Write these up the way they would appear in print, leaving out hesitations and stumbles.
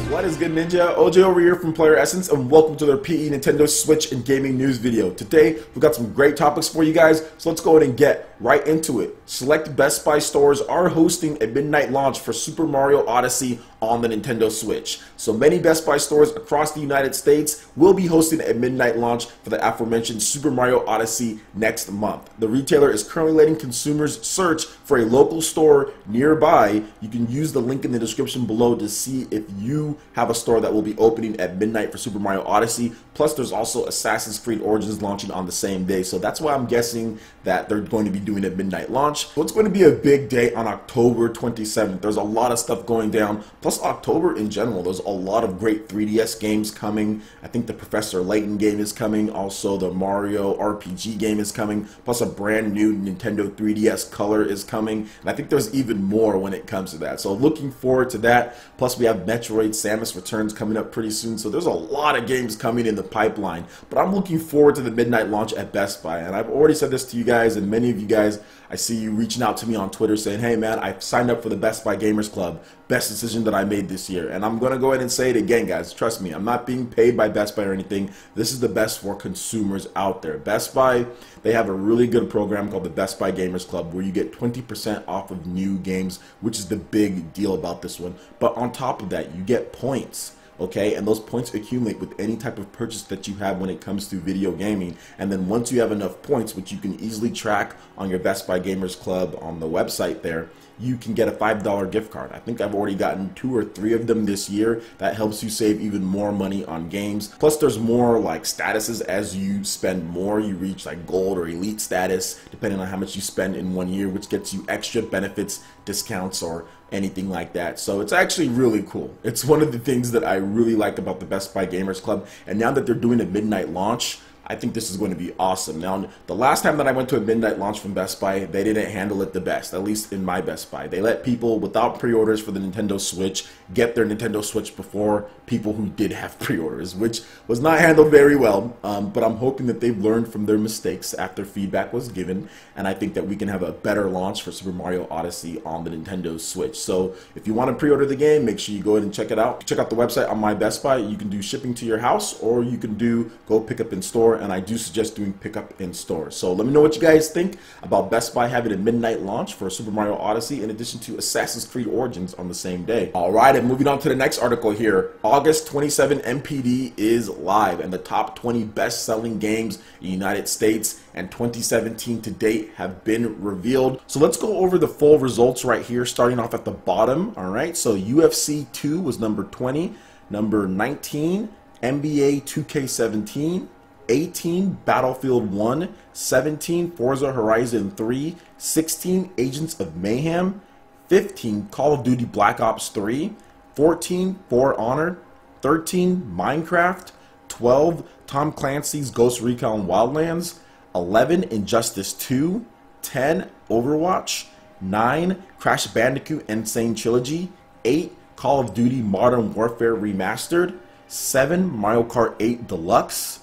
What is good, Ninja? OJ over here from PlayerEssence, and welcome to their PE Nintendo Switch and Gaming News video. Today, we've got some great topics for you guys, so let's go ahead and get right into it. Select Best Buy stores are hosting a midnight launch for Super Mario Odyssey on the Nintendo Switch. So many Best Buy stores across the United States will be hosting a midnight launch for the aforementioned Super Mario Odyssey next month. The retailer is currently letting consumers search for a local store nearby. You can use the link in the description below to see if you have a store that will be opening at midnight for Super Mario Odyssey. Plus, there's also Assassin's Creed Origins launching on the same day. So that's why I'm guessing that they're going to be doing a midnight launch. So it's going to be a big day on October 27th. There's a lot of stuff going down. Plus, October in general, there's a lot of great 3DS games coming. I think the Professor Layton game is coming. Also, the Mario RPG game is coming. Plus, a brand new Nintendo 3DS Color is coming. And I think there's even more when it comes to that. So looking forward to that. Plus, we have Metroid Samus Returns coming up pretty soon. So there's a lot of games coming in the pipeline. But I'm looking forward to the midnight launch at Best Buy. And I've already said this to you guys, and many of you guys, I see you reaching out to me on Twitter saying, hey man, I've signed up for the Best Buy Gamers Club. Best decision that I made this year. And I'm going to go ahead and say it again, guys. Trust me, I'm not being paid by Best Buy or anything. This is the best for consumers out there. Best Buy, they have a really good program called the Best Buy Gamers Club where you get 20% off of new games, which is the big deal about this one. But on top of that, you get points. Okay, and those points accumulate with any type of purchase that you have when it comes to video gaming. And then once you have enough points, which you can easily track on your Best Buy Gamers Club on the website there, you can get a $5 gift card. I think I've already gotten 2 or 3 of them this year. That helps you save even more money on games. Plus, there's more like statuses as you spend more. You reach like gold or elite status, depending on how much you spend in 1 year, which gets you extra benefits, discounts, or anything like that. So it's actually really cool. It's one of the things that I really like about the Best Buy Gamers Club. And now that they're doing a midnight launch, I think this is going to be awesome. Now, the last time that I went to a midnight launch from Best Buy, they didn't handle it the best, at least in my Best Buy. They let people without pre-orders for the Nintendo Switch get their Nintendo Switch before people who did have pre-orders, which was not handled very well. But I'm hoping that they've learned from their mistakes after feedback was given, and I think that we can have a better launch for Super Mario Odyssey on the Nintendo Switch. So if you want to pre-order the game, make sure you go ahead and check it out. Check out the website on my Best Buy. You can do shipping to your house, or you can do go pick up in store. And I do suggest doing pickup in store. So let me know what you guys think about Best Buy having a midnight launch for Super Mario Odyssey in addition to Assassin's Creed Origins on the same day. Alright, and moving on to the next article here. August 27 NPD is live, and the top 20 best-selling games in the United States and 2017 to date have been revealed. So let's go over the full results right here, starting off at the bottom. Alright, so UFC 2 was number 20, number 19, NBA 2K17, 18 Battlefield 1, 17 Forza Horizon 3, 16 Agents of Mayhem, 15 Call of Duty Black Ops 3, 14 For Honor, 13 Minecraft, 12 Tom Clancy's Ghost Recon Wildlands, 11 Injustice 2, 10 Overwatch, 9 Crash Bandicoot Insane Trilogy, 8 Call of Duty Modern Warfare Remastered, 7 Mario Kart 8 Deluxe,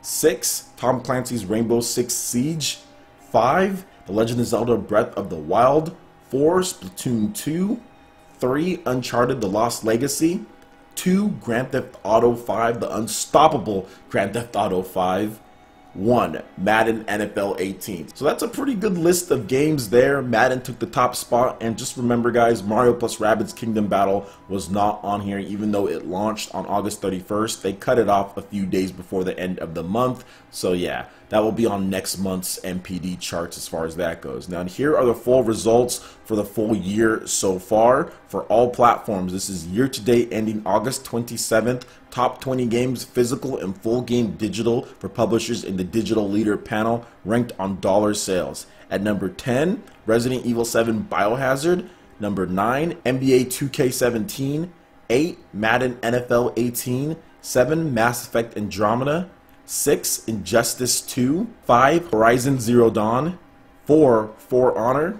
6 Tom Clancy's Rainbow Six Siege, 5 The Legend of Zelda Breath of the Wild, 4 Splatoon 2, 3 Uncharted The Lost Legacy, 2 Grand Theft Auto 5 The Unstoppable Grand Theft Auto 5, 1 Madden NFL 18. So that's a pretty good list of games there. Madden took the top spot, and just remember guys, Mario plus Rabbids Kingdom Battle was not on here even though it launched on August 31st. They cut it off a few days before the end of the month. So yeah, that will be on next month's NPD charts as far as that goes. Now here are the full results for the full year so far for all platforms. This is year to date ending August 27th. Top 20 games, physical and full game digital for publishers in the digital leader panel, ranked on dollar sales. At number 10, Resident Evil 7 Biohazard. Number 9, NBA 2K17. 8, Madden NFL 18. 7, Mass Effect Andromeda. 6, Injustice 2. 5, Horizon Zero Dawn. 4, For Honor.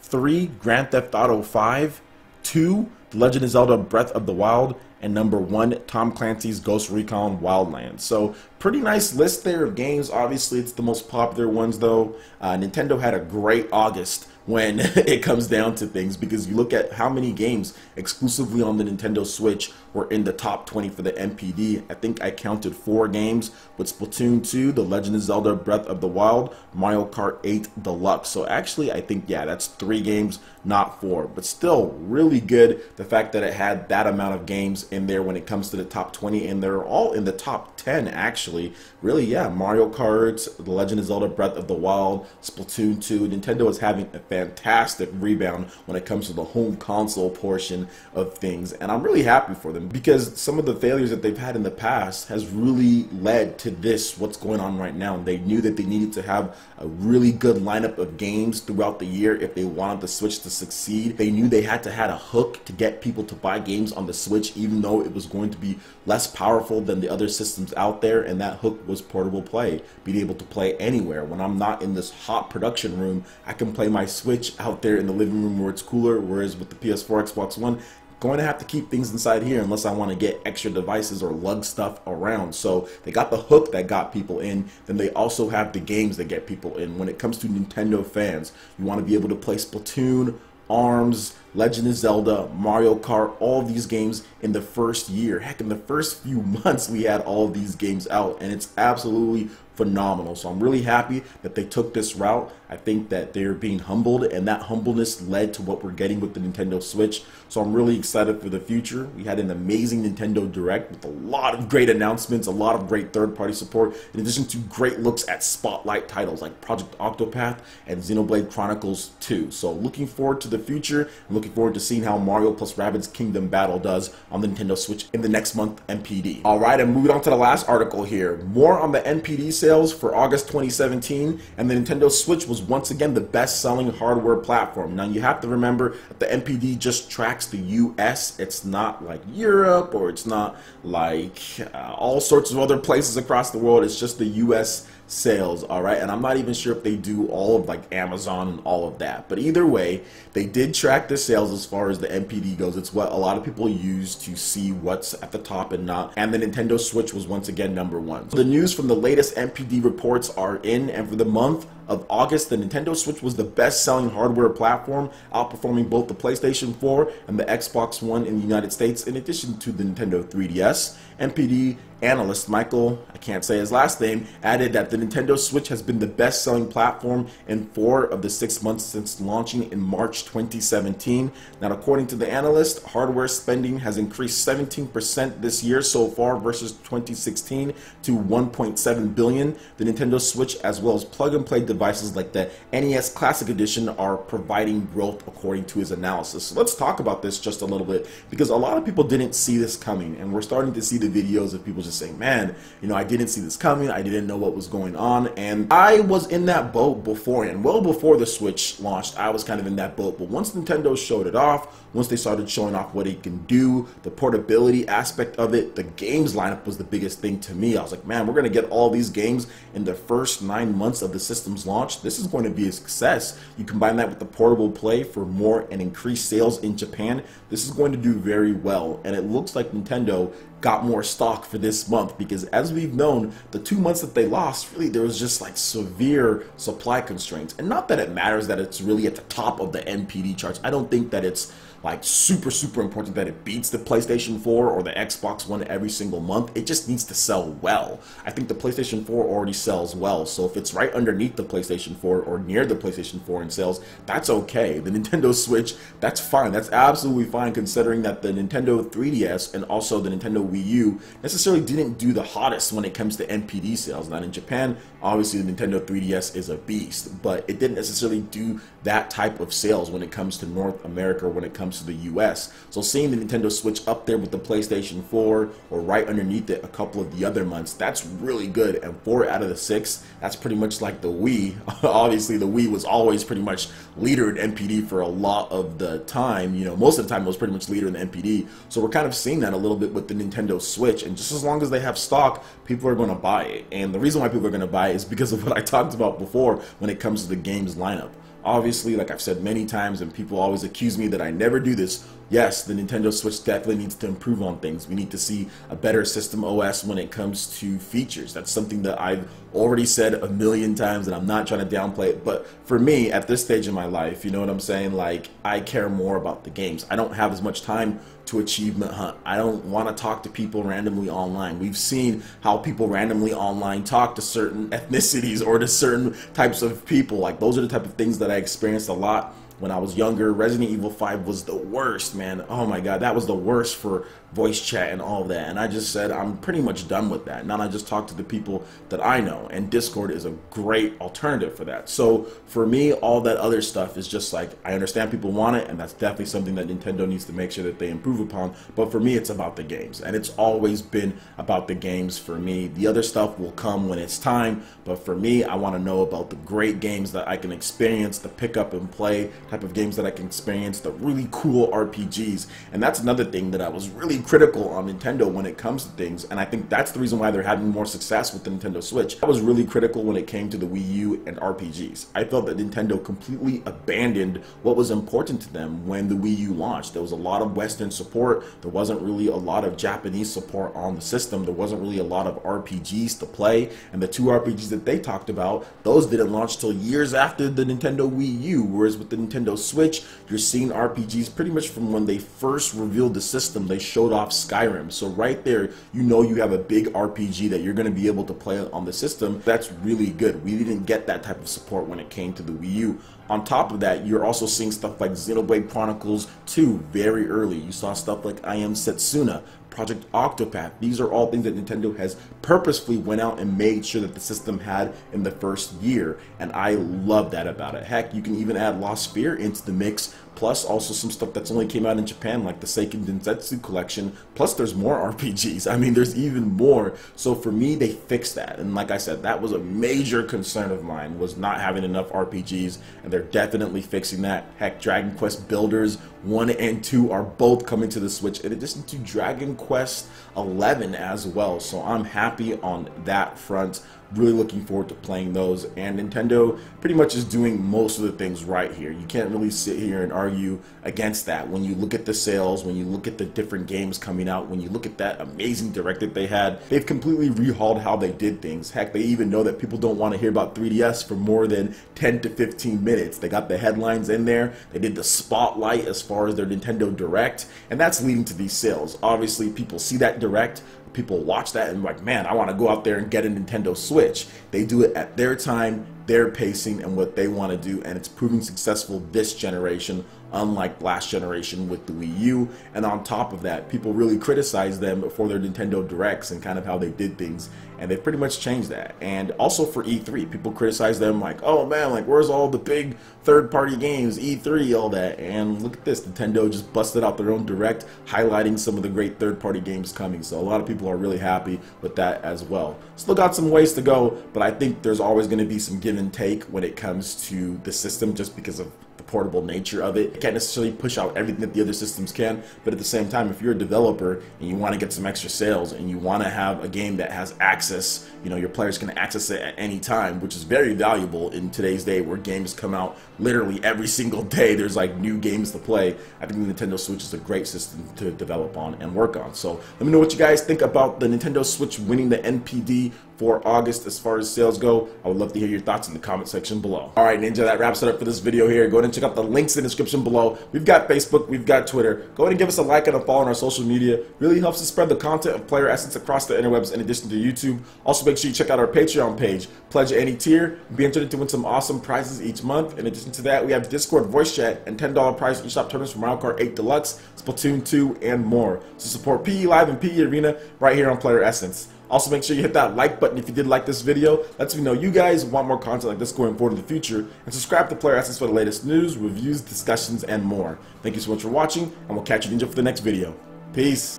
3, Grand Theft Auto 5. 2, The Legend of Zelda Breath of the Wild. And number 1, Tom Clancy's Ghost Recon Wildlands. So pretty nice list there of games. Obviously, it's the most popular ones though. Nintendo had a great August when it comes down to things, because you look at how many games exclusively on the Nintendo Switch were in the top 20 for the NPD. I think I counted 4 games with Splatoon 2, The Legend of Zelda Breath of the Wild, Mario Kart 8 Deluxe. So actually I think, yeah, that's 3 games, not 4, but still really good. The fact that it had that amount of games in there when it comes to the top 20, and they're all in the top 10 actually. Really, yeah, Mario Kart, The Legend of Zelda Breath of the Wild, Splatoon 2. Nintendo is having a fantastic rebound when it comes to the home console portion of things, and I'm really happy for them, because some of the failures that they've had in the past has really led to this, what's going on right now. They knew that they needed to have a really good lineup of games throughout the year if they wanted the Switch to succeed. They knew they had to have a hook to get people to buy games on the Switch, even though it was going to be less powerful than the other systems out there, and that hook was portable play, being able to play anywhere. When I'm not in this hot production room, I can play my Switch out there in the living room where it's cooler, whereas with the PS4, Xbox One, going to have to keep things inside here unless I want to get extra devices or lug stuff around. So they got the hook that got people in, then they also have the games that get people in. When it comes to Nintendo fans, you want to be able to play Splatoon, ARMS, Legend of Zelda, Mario Kart, all of these games in the first year. Heck, in the first few months we had all of these games out, and it's absolutely phenomenal. So I'm really happy that they took this route. I think that they're being humbled, and that humbleness led to what we're getting with the Nintendo Switch. So I'm really excited for the future. We had an amazing Nintendo Direct with a lot of great announcements, a lot of great third-party support, in addition to great looks at spotlight titles like Project Octopath and Xenoblade Chronicles 2. So looking forward to the future. I'm looking forward to seeing how Mario plus Rabbids Kingdom Battle does on the Nintendo Switch in the next month NPD. Alright, and moving on to the last article here. More on the NPD sales for August 2017, and the Nintendo Switch was once again the best-selling hardware platform. Now you have to remember that the NPD just tracks the US. It's not like Europe, or it's not like all sorts of other places across the world. It's just the US sales. All right, and I'm not even sure if they do all of like Amazon and all of that, but either way, they did track the sales as far as the NPD goes. It's what a lot of people use to see what's at the top and not, and the Nintendo Switch was once again #1. So the news from the latest NPD reports are in, and for the month of August, the Nintendo Switch was the best-selling hardware platform, outperforming both the PlayStation 4 and the Xbox One in the United States, in addition to the Nintendo 3DS. NPD analyst Michael, I can't say his last name, added that the Nintendo Switch has been the best-selling platform in 4 of the 6 months since launching in March 2017. Now, according to the analyst, hardware spending has increased 17% this year so far versus 2016 to $1.7 billion. The Nintendo Switch, as well as plug-and-play devices like the NES Classic Edition, are providing growth according to his analysis. So let's talk about this just a little bit, because a lot of people didn't see this coming, and we're starting to see the videos of people just saying, man, you know, I didn't see this coming, I didn't know what was going on. And I was in that boat beforehand. Well before the Switch launched, I was kind of in that boat, but once Nintendo showed it off, once they started showing off what it can do, the portability aspect of it, the games lineup was the biggest thing to me. I was like, man, we're going to get all these games in the first 9 months of the system's launch. This is going to be a success. You combine that with the portable play for more and increased sales in Japan, this is going to do very well. And it looks like Nintendo got more stock for this month, because as we've known, the 2 months that they lost, really there was just like severe supply constraints. And not that it matters that it's really at the top of the NPD charts. I don't think that it's like super important that it beats the PlayStation 4 or the Xbox One every single month. It just needs to sell well. I think the PlayStation 4 already sells well, so if it's right underneath the PlayStation 4 or near the PlayStation 4 in sales, that's okay. The Nintendo Switch, that's fine. That's absolutely fine, considering that the Nintendo 3DS and also the Nintendo Wii U necessarily didn't do the hottest when it comes to NPD sales. Now in Japan, obviously the Nintendo 3DS is a beast, but it didn't necessarily do that type of sales when it comes to North America or when it comes to the US. So seeing the Nintendo Switch up there with the PlayStation 4 or right underneath it a couple of the other months, that's really good. And 4 out of the 6, that's pretty much like the Wii. Obviously the Wii was always pretty much leader in NPD for a lot of the time. You know, most of the time it was pretty much leader in the NPD. So we're kind of seeing that a little bit with the Nintendo Switch, and just as long as they have stock, people are going to buy it. And the reason why people are going to buy it is because of what I talked about before when it comes to the games lineup. Obviously, like I've said many times, and people always accuse me that I never do this, yes, the Nintendo Switch definitely needs to improve on things. We need to see a better system OS when it comes to features. That's something that I've already said a million times, and I'm not trying to downplay it, but for me at this stage in my life, you know what I'm saying, like, I care more about the games. I don't have as much time to achievement hunt. I don't want to talk to people randomly online. We've seen how people randomly online talk to certain ethnicities or to certain types of people. Like, those are the type of things that I experienced a lot when I was younger. Resident Evil 5 was the worst, man. Oh my god, that was the worst for voice chat and all of that. And I just said, I'm pretty much done with that. Now I just talk to the people that I know, and Discord is a great alternative for that. So for me, all that other stuff is just like, I understand people want it, and that's definitely something that Nintendo needs to make sure that they improve upon. But for me, it's about the games, and it's always been about the games for me. The other stuff will come when it's time, but for me, I want to know about the great games that I can experience, the pick up and play type of games that I can experience, the really cool RPGs. And that's another thing that I was really critical on Nintendo when it comes to things, and I think that's the reason why they're having more success with the Nintendo Switch. I was really critical when it came to the Wii U and RPGs. I felt that Nintendo completely abandoned what was important to them when the Wii U launched. There was a lot of Western support, there wasn't really a lot of Japanese support on the system, there wasn't really a lot of RPGs to play, and the two RPGs that they talked about, those didn't launch till years after the Nintendo Wii U, whereas with the Nintendo Switch, you're seeing RPGs pretty much from when they first revealed the system. They showed off Skyrim, so right there you know you have a big RPG that you're going to be able to play on the system. That's really good. We didn't get that type of support when it came to the Wii U. On top of that, you're also seeing stuff like Xenoblade Chronicles 2 very early. You saw stuff like I Am Setsuna, Project Octopath. These are all things that Nintendo has purposefully went out and made sure that the system had in the first year, and I love that about it. Heck, you can even add Lost Sphere into the mix, plus also some stuff that's only came out in Japan, like the Seiken Densetsu collection, plus there's more RPGs. I mean, there's even more. So for me, they fixed that, and like I said, that was a major concern of mine, was not having enough RPGs, and they're definitely fixing that. Heck, Dragon Quest Builders 1 and 2 are both coming to the Switch, in addition to Dragon Quest 11 as well, so I'm happy on that front. Really looking forward to playing those, and Nintendo pretty much is doing most of the things right here. You can't really sit here and argue against that. When you look at the sales, when you look at the different games coming out, when you look at that amazing direct that they had, they've completely rehauled how they did things. Heck, they even know that people don't want to hear about 3DS for more than 10 to 15 minutes. They got the headlines in there, they did the spotlight as far as their Nintendo Direct, and that's leading to these sales. Obviously, people see that Direct, people watch that and like, man, I want to go out there and get a Nintendo Switch. They do it at their time, their pacing, and what they want to do, and it's proving successful this generation, unlike last generation with the Wii U. And on top of that, people really criticize them for their Nintendo Directs and kind of how they did things, and they've pretty much changed that. And also for E3, people criticize them like, oh man, like, where's all the big third-party games, E3, all that. And look at this, Nintendo just busted out their own Direct, highlighting some of the great third-party games coming. So a lot of people are really happy with that as well. Still got some ways to go, but I think there's always going to be some give and take when it comes to the system, just because of the portable nature of it. It can't necessarily push out everything that the other systems can, but at the same time, if you're a developer and you want to get some extra sales and you want to have a game that has access, you know, your players can access it at any time, which is very valuable in today's day where games come out literally every single day. There's like new games to play. I think the Nintendo Switch is a great system to develop on and work on. So let me know what you guys think about the Nintendo Switch winning the NPD for August as far as sales go. I would love to hear your thoughts in the comment section below. Alright, Ninja, that wraps it up for this video here. Go ahead and check out the links in the description below. We've got Facebook, we've got Twitter. Go ahead and give us a like and a follow on our social media. Really helps us spread the content of PlayerEssence across the interwebs in addition to YouTube. Also, make sure you check out our Patreon page. Pledge any tier, be entered to win some awesome prizes each month. In addition to that, we have Discord voice chat and $10 prize eShop tournaments for Mario Kart 8 Deluxe, Splatoon 2, and more. So support PE Live and PE Arena right here on PlayerEssence. Also, make sure you hit that like button if you did like this video. Lets me know you guys want more content like this going forward in the future. And subscribe to PlayerEssence for the latest news, reviews, discussions, and more. Thank you so much for watching, and we'll catch you, Ninja, for the next video. Peace.